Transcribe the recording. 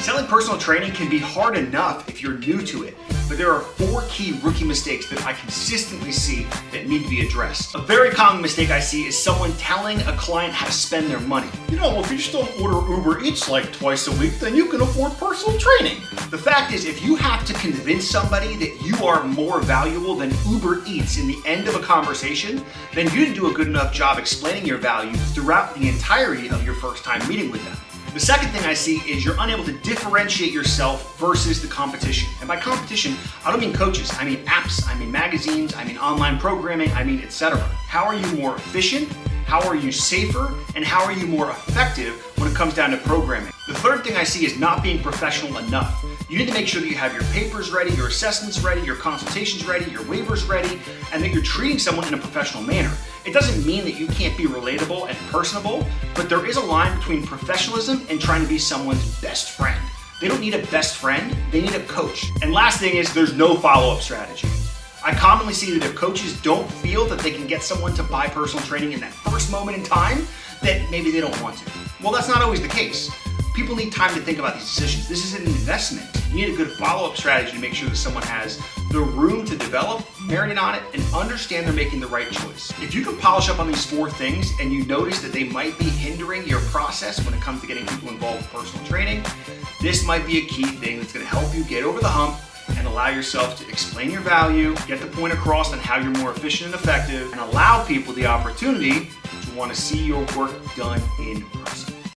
Selling personal training can be hard enough if you're new to it, but there are 4 key rookie mistakes that I consistently see that need to be addressed. A very common mistake I see is someone telling a client how to spend their money. You know, if you just don't order Uber Eats like twice a week, then you can afford personal training. The fact is, if you have to convince somebody that you are more valuable than Uber Eats in the end of a conversation, then you didn't do a good enough job explaining your value throughout the entirety of your first time meeting with them. The second thing I see is you're unable to differentiate yourself versus the competition. And by competition, I don't mean coaches, I mean apps, I mean magazines, I mean online programming, I mean etc. How are you more efficient? How are you safer? And how are you more effective when it comes down to programming? The third thing I see is not being professional enough. You need to make sure that you have your papers ready, your assessments ready, your consultations ready, your waivers ready, and that you're treating someone in a professional manner. It doesn't mean that you can't be relatable and personable, but there is a line between professionalism and trying to be someone's best friend. They don't need a best friend, they need a coach. And last thing is there's no follow-up strategy. I commonly see that if coaches don't feel that they can get someone to buy personal training in that first moment in time, that maybe they don't want to. Well, that's not always the case. People need time to think about these decisions. This is an investment. You need a good follow-up strategy to make sure that someone has the room to develop, marinate on it, and understand they're making the right choice. If you can polish up on these 4 things and you notice that they might be hindering your process when it comes to getting people involved with personal training, this might be a key thing that's gonna help you get over the hump and allow yourself to explain your value, get the point across on how you're more efficient and effective, and allow people the opportunity to want to see your work done in person.